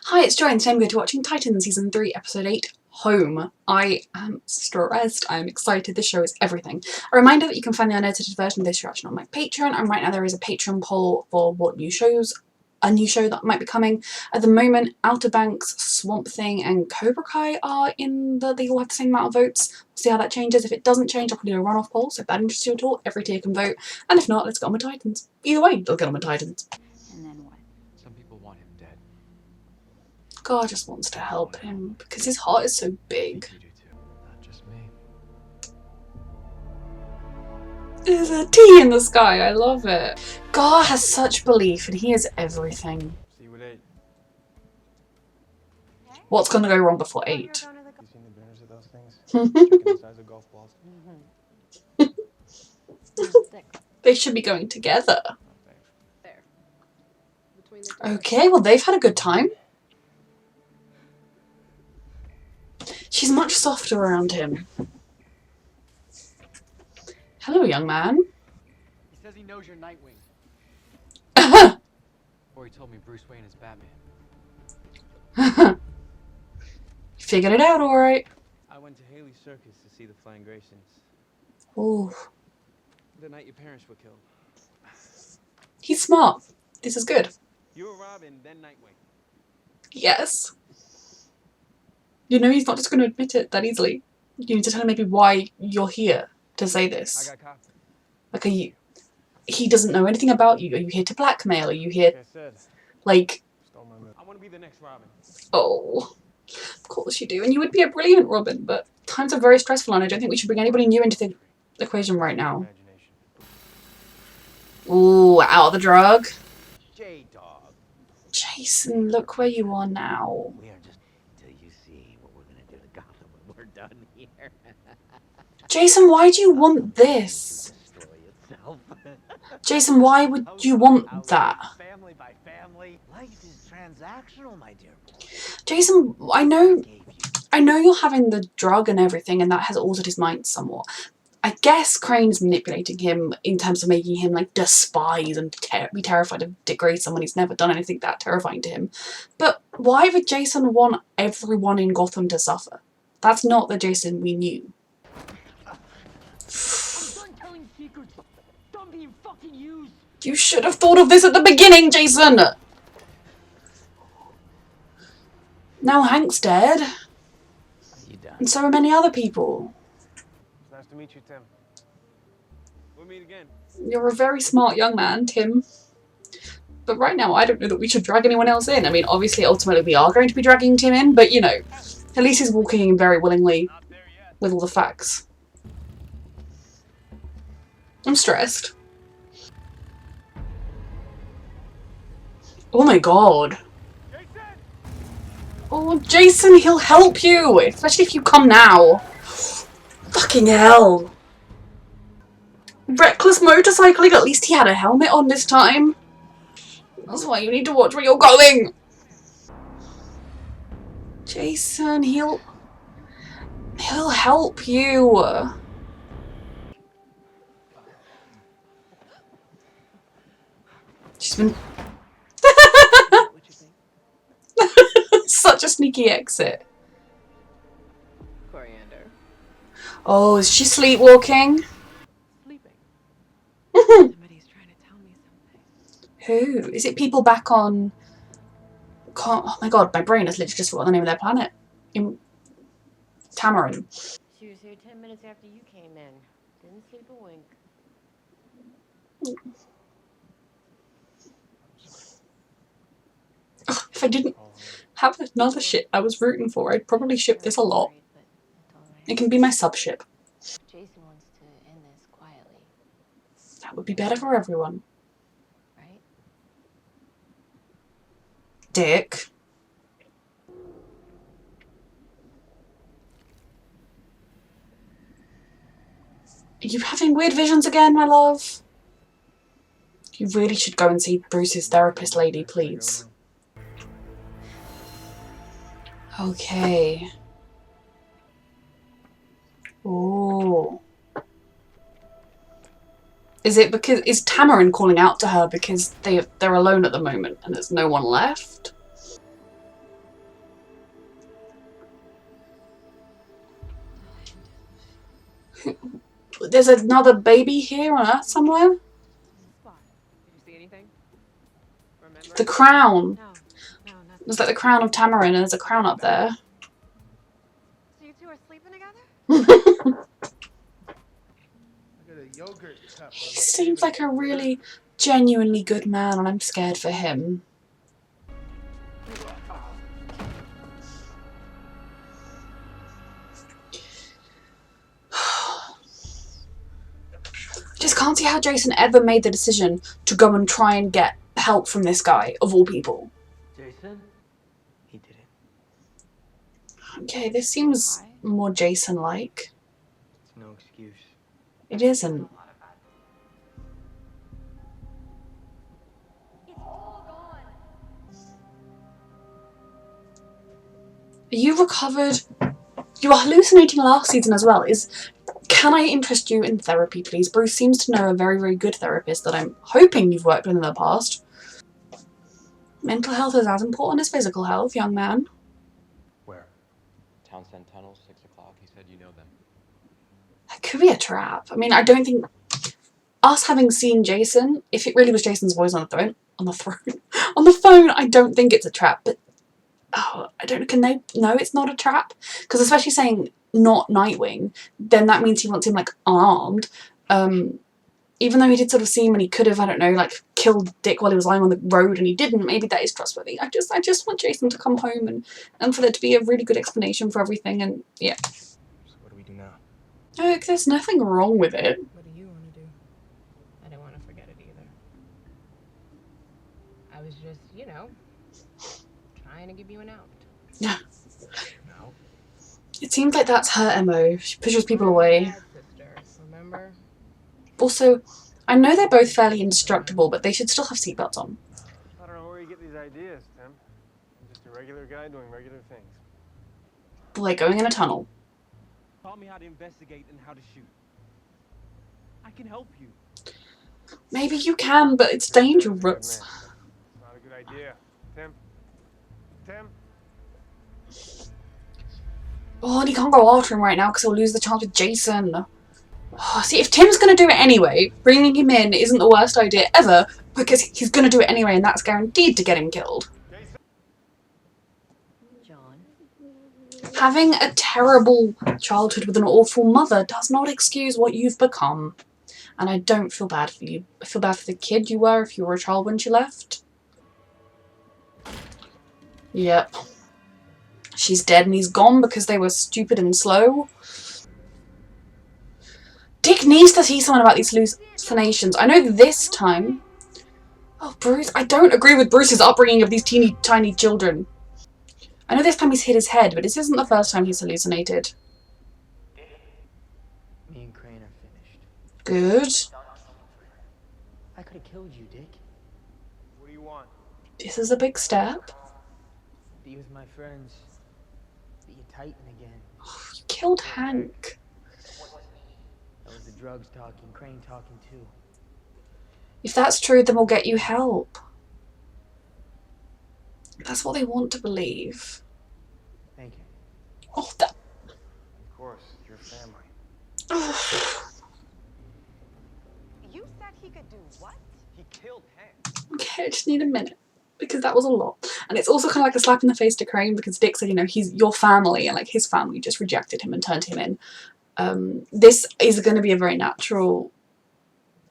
Hi, it's Joy and today I'm going to be watching Titans Season 3, Episode 8, Home. I am stressed, I'm excited, this show is everything. A reminder that you can find the unedited version of this reaction on my Patreon, and right now there is a Patreon poll for what a new show that might be coming. At the moment, Outer Banks, Swamp Thing and Cobra Kai are in they all have the same amount of votes. We'll see how that changes. If it doesn't change, I'll probably do a runoff poll, so if that interests you at all, every tier can vote. And if not, let's get on with Titans. Either way, they'll get on with Titans. And then what? Some people want him dead. God just wants to help him because his heart is so big. You do too. Not just me. There's a T in the sky, I love it. Gar has such belief and he is everything. See you at 8. What's gonna go wrong before 8? You seen the banners of those things? Checking the size of golf balls. They should be going together. Oh, thanks. Okay, well they've had a good time. She's much softer around him. Hello, young man. He says he knows you're Nightwing. Or he told me Bruce Wayne is Batman. Figured it out alright. I went to Haley's Circus to see the Flying Graysons. Ooh, The night your parents were killed. he's smart. This is good. You were Robin, then Nightwing. Yes. You know he's not just going to admit it that easily. You need to tell him maybe why you're here to say I this. got coffee. Like, he doesn't know anything about you. Are you here to blackmail? Are you here, Like I said, like, stole my move. I want to be the next Robin. oh, of course you do. And you would be a brilliant Robin, but times are very stressful and I don't think we should bring anybody new into the equation right now. Imagination. Ooh, out of the drug. J-Dog, Jason, look where you are now. we are just till you see what we're gonna do to Gotham when we're done here. Jason, why do you want this? Destroy itself. Jason, why would you want that? Family by family. Life is transactional, my dear boy. Jason, I I know gave you you're having the drug and everything and that has altered his mind somewhat. I guess Crane's manipulating him in terms of making him like despise and be terrified of Dick Grayson when he's never done anything that terrifying to him. But why would Jason want everyone in Gotham to suffer? That's not the Jason we knew. You should have thought of this at the beginning, Jason! Now Hank's dead, you done. and so are many other people. It's nice to meet you, Tim. We'll meet again. You're a very smart young man, Tim. But right now, I don't know that we should drag anyone else in. I mean, obviously, ultimately, we are going to be dragging Tim in, but you know, at least he's walking in very willingly Not there yet. with all the facts. I'm stressed. Oh my god. Jason! Oh, Jason, he'll help you! Especially if you come now. Fucking hell. Reckless motorcycling, at least he had a helmet on this time. That's why you need to watch where you're going. Jason, he'll help you. She's been What you think? such a sneaky exit. Coriander. Oh, is she sleepwalking? Sleeping. Who? Somebody's trying to tell me something. Is it people back on... Oh my god, my brain has literally just forgotten the name of their planet. In Tamarind. She was here 10 minutes after you came in. Didn't sleep a wink. Ugh, if I didn't have another ship I was rooting for, I'd probably ship this a lot. Right, but it's all right. It can be my sub-ship. Jason wants to end this quietly, That would be better for everyone. right? Dick. Are you having weird visions again, my love? You really should go and see Bruce's therapist lady, please. Okay. Oh. Is Tamarind calling out to her because they're alone at the moment and there's no one left? There's another baby here on Earth somewhere? Spot. Did you see anything? Remember? The crown. No, nothing. It's like the crown of Tamarind, and there's a crown up there. So you two are sleeping together? I got a yogurt cup. He seems like a really genuinely good man, and I'm scared for him. Just can't see how Jason ever made the decision to go and try and get help from this guy, of all people. Jason? He did it. Okay, this seems more Jason-like. It's no excuse. It isn't. You recovered. You were hallucinating last season as well. Can I interest you in therapy, please? Bruce seems to know a very, very good therapist that I'm hoping you've worked with in the past. Mental health is as important as physical health, young man. Where? Townsend Tunnel, 6 o'clock. He said you know them. That could be a trap. I mean, I don't think us having seen Jason, if it really was Jason's voice on the phone, I don't think it's a trap. But oh, I don't know. Can they know it's not a trap? Because especially saying not Nightwing, then that means he wants him like armed. Even though he did sort of seem and he could have, I don't know, like killed Dick while he was lying on the road and he didn't, maybe that is trustworthy. I just want Jason to come home and for there to be a really good explanation for everything, and yeah. So what do we do now? No, there's nothing wrong with it. What do you want to do? I don't want to forget it either. I was just, you know, trying to give you an out. Yeah. No. It seems like that's her MO. She pushes people away. Bad sister, remember? Also, I know they're both fairly indestructible, but they should still have seatbelts on. I don't know where you get these ideas, Tim. I'm just a regular guy doing regular things. Like going in a tunnel. Taught me how to investigate and how to shoot. I can help you. Maybe you can, but it's dangerous. It's not a good idea. Tim? Tim? Oh, and he can't go after him right now because he'll lose the chance with Jason. Oh, see, if Tim's going to do it anyway, bringing him in isn't the worst idea ever because he's going to do it anyway and that's guaranteed to get him killed. John. Having a terrible childhood with an awful mother does not excuse what you've become. And I don't feel bad for you. I feel bad for the kid you were if you were a child when she left. Yep. She's dead and he's gone because they were stupid and slow. Dick needs to see someone about these hallucinations. I know this time... Oh, Bruce. I don't agree with Bruce's upbringing of these teeny tiny children. I know this time he's hit his head, but this isn't the first time he's hallucinated. Me and Crane are finished. Good. I could have killed you, Dick. What do you want? This is a big step. Be with my friends. Be a Titan again. You killed Hank. That was the drugs talking, Crane talking too. If that's true, then we'll get you help. That's what they want to believe. Thank you. Oh, that... Of course, your family. You said he could do what? He killed Hank. Okay, I just need a minute. Because that was a lot. And it's also kind of like a slap in the face to Crane because Dick said, you know, he's your family, and like his family just rejected him and turned him in. This is going to be a very natural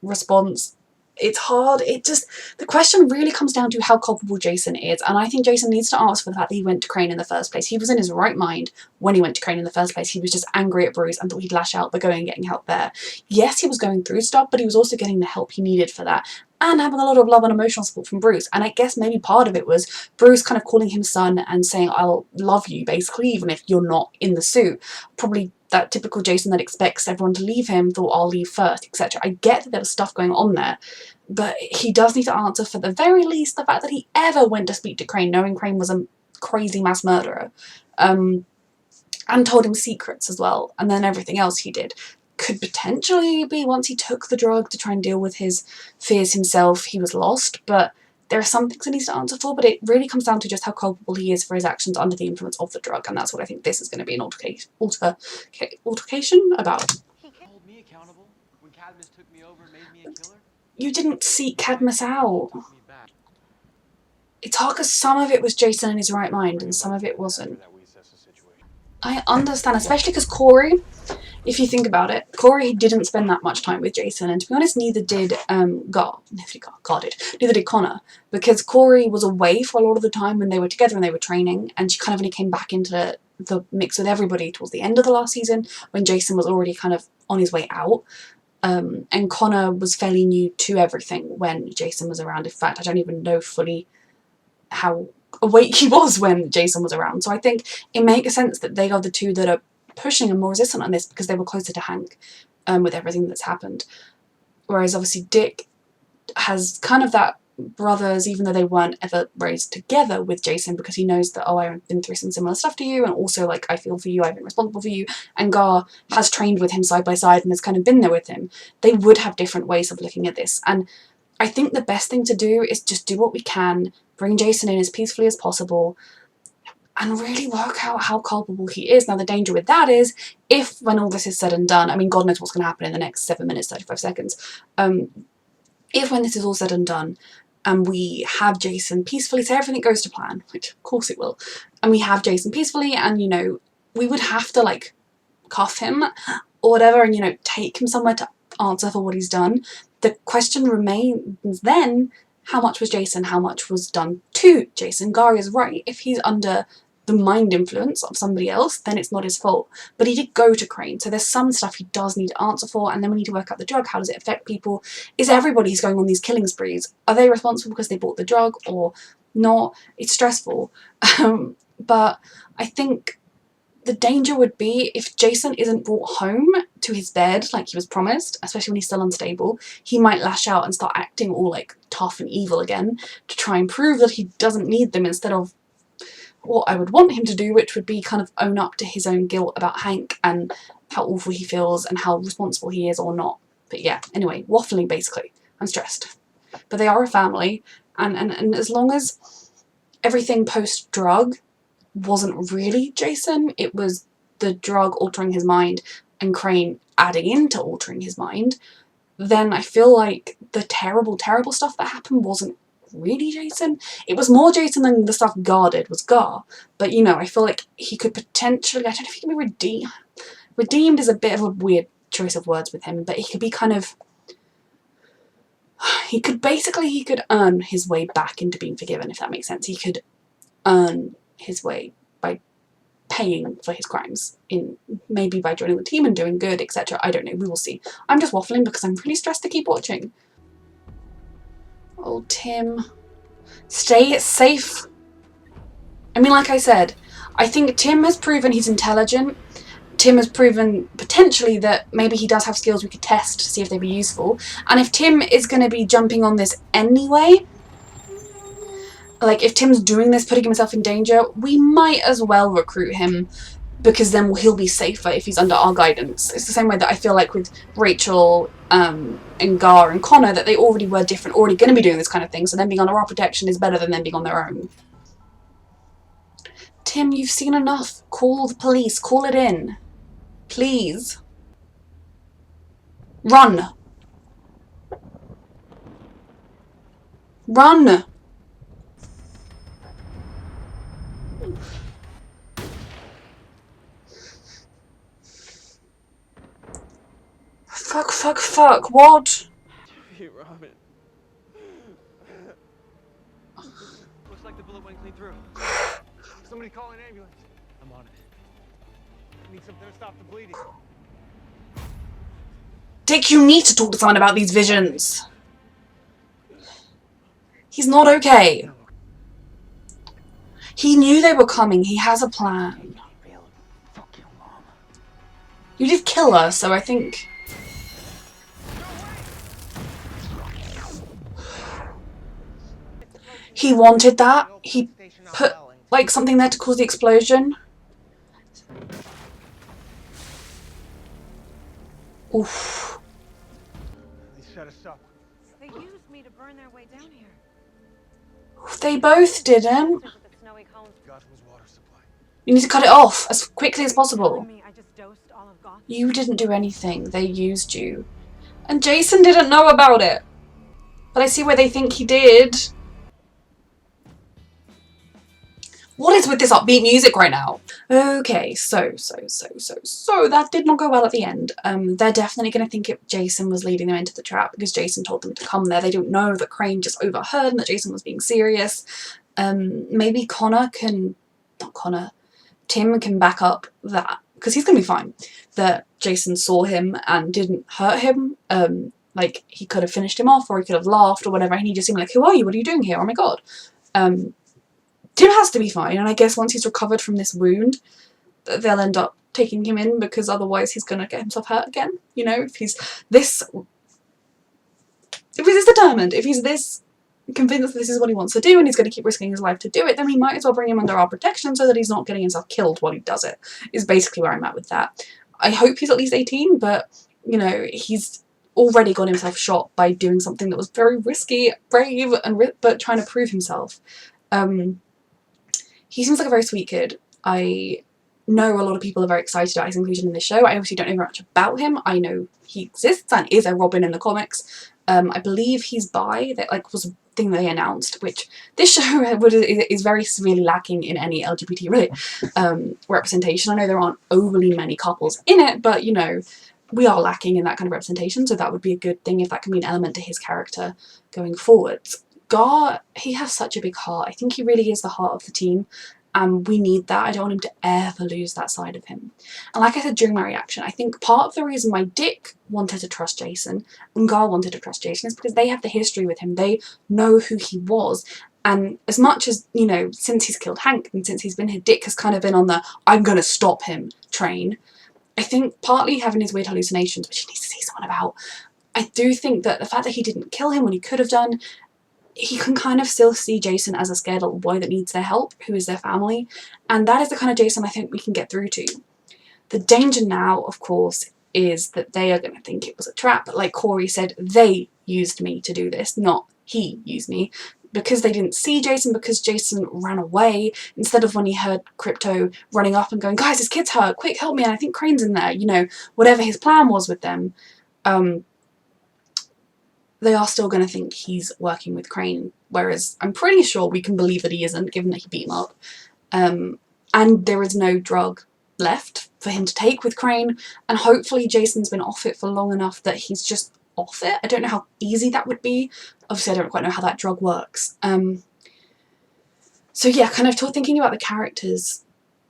response. It's hard. The question really comes down to how culpable Jason is. And I think Jason needs to answer for the fact that he went to Crane in the first place. He was in his right mind when he went to Crane in the first place. He was just angry at Bruce and thought he'd lash out by going and getting help there. Yes, he was going through stuff, but he was also getting the help he needed for that. And having a lot of love and emotional support from Bruce. And I guess maybe part of it was Bruce kind of calling him son and saying, I'll love you, basically, even if you're not in the suit. Probably that typical Jason that expects everyone to leave him, thought I'll leave first, etc. I get that there was stuff going on there, but he does need to answer for the very least the fact that he ever went to speak to Crane, knowing Crane was a crazy mass murderer, and told him secrets as well, and then everything else he did. Could potentially be once he took the drug to try and deal with his fears himself, he was lost, but there are some things he needs to answer for, but it really comes down to just how culpable he is for his actions under the influence of the drug, and that's what I think this is going to be an altercation about. He Cadmus took me over and made me a killer? You didn't seek Cadmus out. Took me back. It's hard because some of it was Jason in his right mind and some of it wasn't. I understand, especially because Corey, if you think about it, Corey didn't spend that much time with Jason, and to be honest, neither did neither did Connor, because Corey was away for a lot of the time when they were together and they were training, and she kind of only came back into the mix with everybody towards the end of the last season when Jason was already kind of on his way out. And Connor was fairly new to everything when Jason was around. In fact, I don't even know fully how awake he was when Jason was around. So I think it makes sense that they are the two that are pushing and more resistant on this because they were closer to Hank with everything that's happened. Whereas obviously Dick has kind of that brothers, even though they weren't ever raised together with Jason, because he knows that, oh, I've been through some similar stuff to you, and also like I feel for you, I've been responsible for you, and Gar has trained with him side by side and has kind of been there with him. They would have different ways of looking at this, and I think the best thing to do is just do what we can, bring Jason in as peacefully as possible, and really work out how culpable he is. Now the danger with that is, if when all this is said and done, I mean God knows what's going to happen in the next 7 minutes 35 seconds, if when this is all said and done, and we have Jason peacefully, say everything goes to plan, which of course it will, and we have Jason peacefully, and you know, we would have to like cuff him or whatever, and you know, take him somewhere to answer for what he's done. The question remains then, how much was Jason, how much was done to Jason? Gary is right, if he's under the mind influence of somebody else, then it's not his fault. But he did go to Crane, so there's some stuff he does need to answer for, and then we need to work out the drug. How does it affect people? Is everybody who's going on these killing sprees, are they responsible because they bought the drug or not? It's stressful. But I think the danger would be if Jason isn't brought home to his bed like he was promised, especially when he's still unstable, he might lash out and start acting all like tough and evil again to try and prove that he doesn't need them, instead of what I would want him to do, which would be kind of own up to his own guilt about Hank and how awful he feels and how responsible he is or not. But yeah, anyway, waffling basically. I'm stressed. But they are a family, and as long as everything post-drug wasn't really Jason, it was the drug altering his mind and Crane adding into altering his mind, then I feel like the terrible, terrible stuff that happened wasn't really Jason. It was more Jason than the stuff Gar did was Gar. But you know, I feel like he could potentially, I don't know if he can be redeemed. Redeemed is a bit of a weird choice of words with him, but he could be kind of, he could earn his way back into being forgiven, if that makes sense. He could earn his way by paying for his crimes, in maybe by joining the team and doing good, etc. I don't know, we will see. I'm just waffling because I'm really stressed to keep watching. Oh, Tim. Stay safe. I mean, like I said, I think Tim has proven he's intelligent. Tim has proven potentially that maybe he does have skills we could test to see if they'd be useful. And if Tim is going to be jumping on this anyway, like if Tim's doing this, putting himself in danger, we might as well recruit him, because then he'll be safer if he's under our guidance. It's the same way that I feel like with Rachel and Gar and Connor, that they already were different, already going to be doing this kind of thing, so them being under our protection is better than them being on their own. Tim, you've seen enough. Call the police. Call it in. Please. Run. Run. Fuck, what? Hey, Robin. Looks like the bullet went clean through. Somebody call an ambulance. I'm on it. Need something to stop the bleeding. Dick, you need to talk to someone about these visions. He's not okay. He knew they were coming. He has a plan. You did kill her, so I think... He wanted that. He put, like, something there to cause the explosion. Oof. They set us up. They used me to burn their way down here. They both didn't. With the snowy cones. Gotham's water supply. You need to cut it off as quickly as possible. Me, I just dosed all of Gotham. You didn't do anything. They used you. And Jason didn't know about it. But I see where they think he did. What is with this upbeat music right now? Okay, so that did not go well at the end. They're definitely going to think Jason was leading them into the trap because Jason told them to come there. They don't know that Crane just overheard and that Jason was being serious. Maybe Tim can back up that, because he's going to be fine, that Jason saw him and didn't hurt him. Like, he could have finished him off, or he could have laughed or whatever, and he just seemed like, who are you? What are you doing here? Oh my god. Tim has to be fine, and I guess once he's recovered from this wound, they'll end up taking him in, because otherwise he's going to get himself hurt again. You know, if he's this determined, if he's this convinced that this is what he wants to do and he's going to keep risking his life to do it, then we might as well bring him under our protection so that he's not getting himself killed while he does it, is basically where I'm at with that. I hope he's at least 18, but, you know, he's already got himself shot by doing something that was very risky, brave, but trying to prove himself. He seems like a very sweet kid. I know a lot of people are very excited about his inclusion in this show. I obviously don't know very much about him. I know he exists and is a Robin in the comics. I believe he's bi. That was a thing they announced, which this show is very severely lacking in any LGBT representation. I know there aren't overly many couples in it, but you know, we are lacking in that kind of representation, so that would be a good thing if that can be an element to his character going forwards. Gar, he has such a big heart. I think he really is the heart of the team, and we need that. I don't want him to ever lose that side of him. And like I said during my reaction, I think part of the reason why Dick wanted to trust Jason and Gar wanted to trust Jason is because they have the history with him. They know who he was. And as much as, you know, since he's killed Hank and since he's been here, Dick has kind of been on the I'm going to stop him train. I think partly having his weird hallucinations, which he needs to see someone about, I do think that the fact that he didn't kill him when he could have done, he can kind of still see Jason as a scared little boy that needs their help, who is their family, and that is the kind of Jason I think we can get through to. The danger now, of course, is that they are going to think it was a trap, but like Corey said, they used me to do this, not he used me, because they didn't see Jason, because Jason ran away, instead of when he heard Crypto running up and going, guys, his kid's hurt, quick, help me, and I think Crane's in there, you know, whatever his plan was with them, they are still going to think he's working with Crane, whereas I'm pretty sure we can believe that he isn't, given that he beat him up. And there is no drug left for him to take with Crane, and hopefully Jason's been off it for long enough that he's just off it. I don't know how easy that would be. Obviously I don't quite know how that drug works. So yeah, kind of thinking about the characters,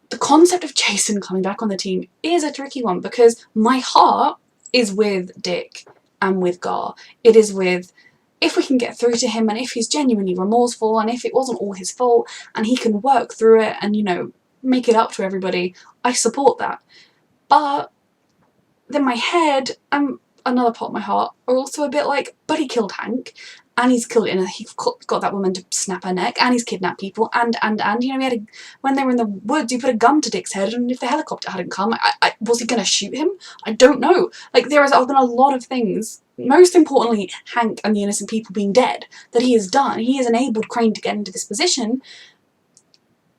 the concept of Jason coming back on the team is a tricky one, because my heart is with Dick and with Gar. It is with, if we can get through to him and if he's genuinely remorseful and if it wasn't all his fault and he can work through it and, you know, make it up to everybody, I support that. But then my head and another part of my heart are also a bit like, but he killed Hank, and he's killed he got that woman to snap her neck, and he's kidnapped people, and you know, when they were in the woods, you put a gun to Dick's head, and if the helicopter hadn't come, was he going to shoot him? I don't know. Like, there has been a lot of things, most importantly Hank and the innocent people being dead, that he has done. He has enabled Crane to get into this position.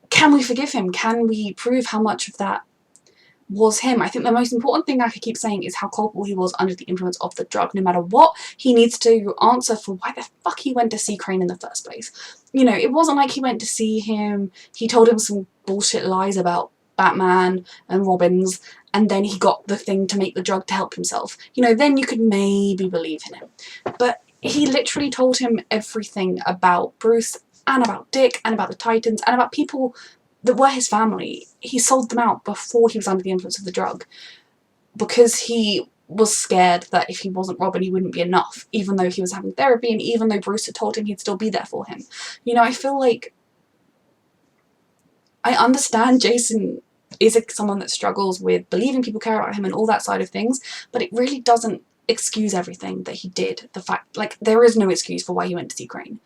Can we forgive him? Can we prove how much of that was him? I think the most important thing I could keep saying is how culpable he was under the influence of the drug. No matter what, he needs to answer for why the fuck he went to see Crane in the first place. You know, it wasn't like he went to see him, he told him some bullshit lies about Batman and Robins, and then he got the thing to make the drug to help himself. You know, then you could maybe believe in him. But he literally told him everything about Bruce and about Dick and about the Titans and about people that were his family. He sold them out before he was under the influence of the drug, because he was scared that if he wasn't Robin he wouldn't be enough, even though he was having therapy and even though Bruce had told him he'd still be there for him. You know, I feel like I understand Jason is someone that struggles with believing people care about him and all that side of things, but it really doesn't excuse everything that he did. The fact, like, there is no excuse for why he went to see Crane.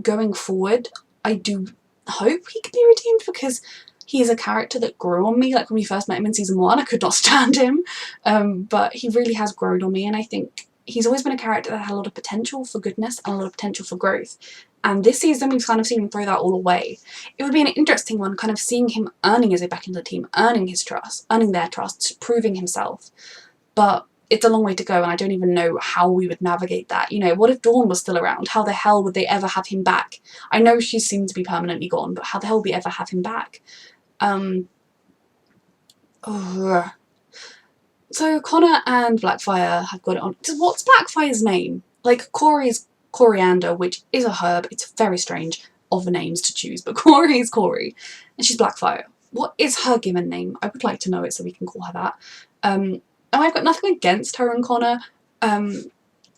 Going forward, I do hope he can be redeemed, because he is a character that grew on me. Like, when we first met him in season 1, I could not stand him, but he really has grown on me, and I think he's always been a character that had a lot of potential for goodness and a lot of potential for growth, and this season we've kind of seen him throw that all away. It would be an interesting one, kind of seeing him earning his way back into the team, earning his trust, earning their trust, proving himself, but it's a long way to go, and I don't even know how we would navigate that. You know, what if Dawn was still around? How the hell would they ever have him back? I know she seemed to be permanently gone, but how the hell would we ever have him back? So Connor and Blackfire have got it on. What's Blackfire's name? Like, Corey's coriander, which is a herb. It's very strange of the names to choose, but Corey is Corey, and she's Blackfire. What is her given name? I would like to know it so we can call her that. And I've got nothing against her and Connor.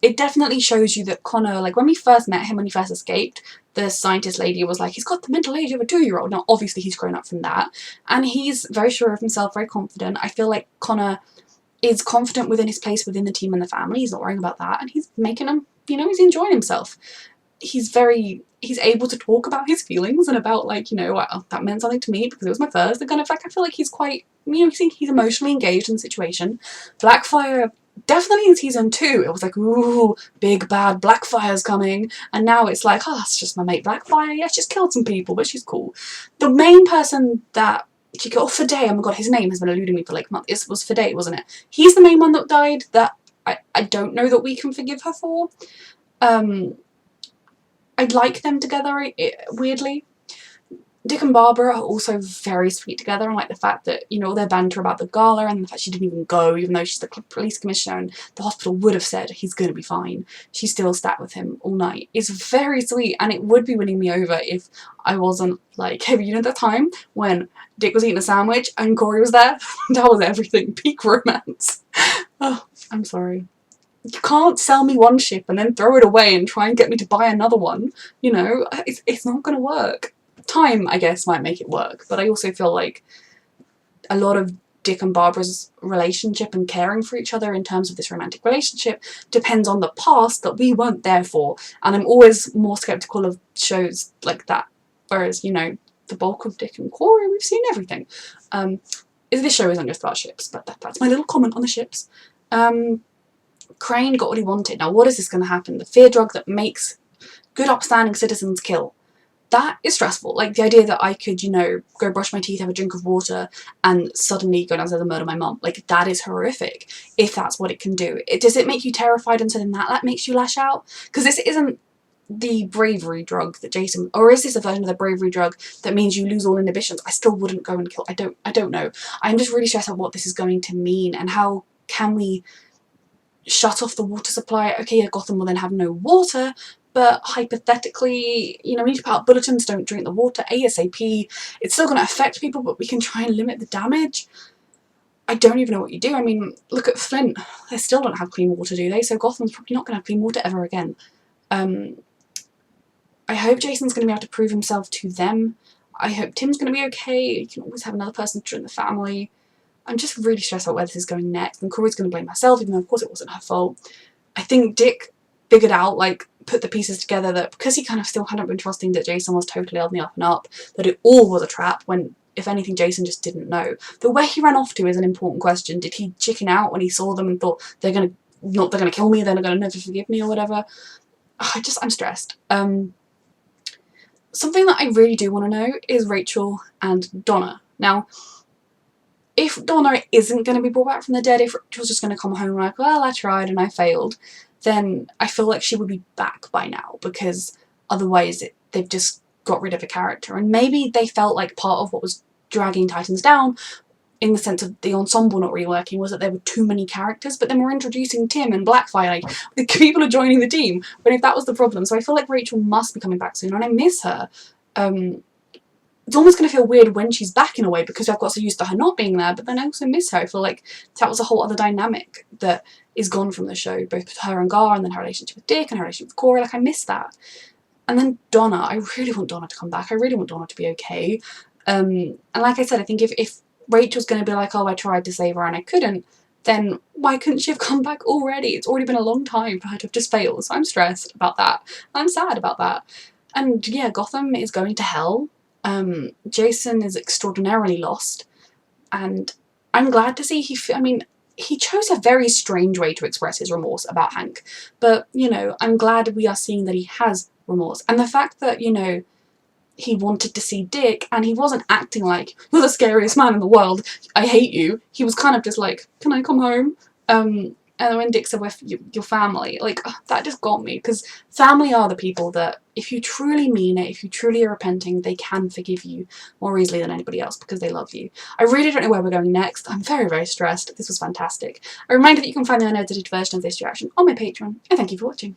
It definitely shows you that Connor, like when we first met him, when he first escaped, the scientist lady was like, he's got the mental age of a 2-year-old. Now, obviously, he's grown up from that. And he's very sure of himself, very confident. I feel like Connor is confident within his place within the team and the family. He's not worrying about that. And he's making them, you know, he's enjoying himself. He's able to talk about his feelings and about, like, you know, well, that meant something to me because it was my first. And kind of like, I feel like he's quite, you know, he's emotionally engaged in the situation. Blackfire, definitely in season 2, it was like, ooh, big bad Blackfire's coming. And now it's like, oh, that's just my mate Blackfire. Yeah, she's killed some people, but she's cool. The main person that she killed, Fidei, oh my god, his name has been eluding me for like months. It was Fidei, wasn't it? He's the main one that died that I don't know that we can forgive her for. I'd like them together, weirdly. Dick and Barbara are also very sweet together, and like the fact that, you know, their banter about the gala and the fact she didn't even go, even though she's the police commissioner and the hospital would have said he's going to be fine. She still sat with him all night. It's very sweet, and it would be winning me over if I wasn't like, hey, you know that time when Dick was eating a sandwich and Corey was there? That was everything. Peak romance. Oh, I'm sorry. You can't sell me one ship and then throw it away and try and get me to buy another one. You know, it's not going to work. Time, I guess, might make it work, but I also feel like a lot of Dick and Barbara's relationship and caring for each other in terms of this romantic relationship depends on the past that we weren't there for, and I'm always more skeptical of shows like that, whereas, you know, the bulk of Dick and Corey, we've seen everything. This show isn't just about ships, but that's my little comment on the ships. Crane got what he wanted. Now, what is this going to happen? The fear drug that makes good upstanding citizens kill. That is stressful. Like, the idea that I could, you know, go brush my teeth, have a drink of water, and suddenly go downstairs and murder my mum. Like, that is horrific, if that's what it can do. Does it make you terrified, and so then that makes you lash out? Because this isn't the bravery drug that Jason... Or is this a version of the bravery drug that means you lose all inhibitions? I still wouldn't go and kill... I don't know. I'm just really stressed about what this is going to mean, and how can we shut off the water supply? Okay, yeah, Gotham will then have no water, but hypothetically, you know, we need to put out bulletins, don't drink the water ASAP. It's still going to affect people, but we can try and limit the damage. I don't even know what you do. I mean, look at Flint. They still don't have clean water, do they? So Gotham's probably not going to have clean water ever again. I hope Jason's going to be able to prove himself to them. I hope Tim's going to be okay. You can always have another person to join the family. I'm just really stressed about where this is going next. And Corey's going to blame herself, even though, of course, it wasn't her fault. I think Dick figured out, like, put the pieces together that because he kind of still hadn't been trusting that Jason was totally on the up and up, that it all was a trap when, if anything, Jason just didn't know. The way he ran off to is an important question. Did he chicken out when he saw them and thought, they're going to kill me, they're going to never forgive me or whatever? I'm stressed. Something that I really do want to know is Rachel and Donna. Now, if Donna isn't going to be brought back from the dead, if Rachel's just going to come home like, well, I tried and I failed, then I feel like she would be back by now, because otherwise they've just got rid of a character. And maybe they felt like part of what was dragging Titans down, in the sense of the ensemble not really working, was that there were too many characters, but then we're introducing Tim and Blackfire, like, the people are joining the team, but if that was the problem. So I feel like Rachel must be coming back soon, and I miss her. It's almost going to feel weird when she's back in a way, because I've got so used to her not being there, but then I also miss her. I feel like that was a whole other dynamic that is gone from the show, both with her and Gar, and then her relationship with Dick, and her relationship with Corey. Like, I miss that. And then Donna, I really want Donna to come back. I really want Donna to be okay. And like I said, I think if Rachel's going to be like, oh, I tried to save her and I couldn't, then why couldn't she have come back already? It's already been a long time for her to have just failed, so I'm stressed about that. I'm sad about that. And yeah, Gotham is going to hell. Jason is extraordinarily lost, and I'm glad to see he chose a very strange way to express his remorse about Hank, but, you know, I'm glad we are seeing that he has remorse. And the fact that, you know, he wanted to see Dick, and he wasn't acting like, you're the scariest man in the world, I hate you. He was kind of just like, can I come home? And And then when Dick said, your family, like, that just got me, because family are the people that, if you truly mean it, if you truly are repenting, they can forgive you more easily than anybody else because they love you. I really don't know where we're going next. I'm very, very stressed. This was fantastic. A reminder that you can find the unedited version of this reaction on my Patreon, and thank you for watching.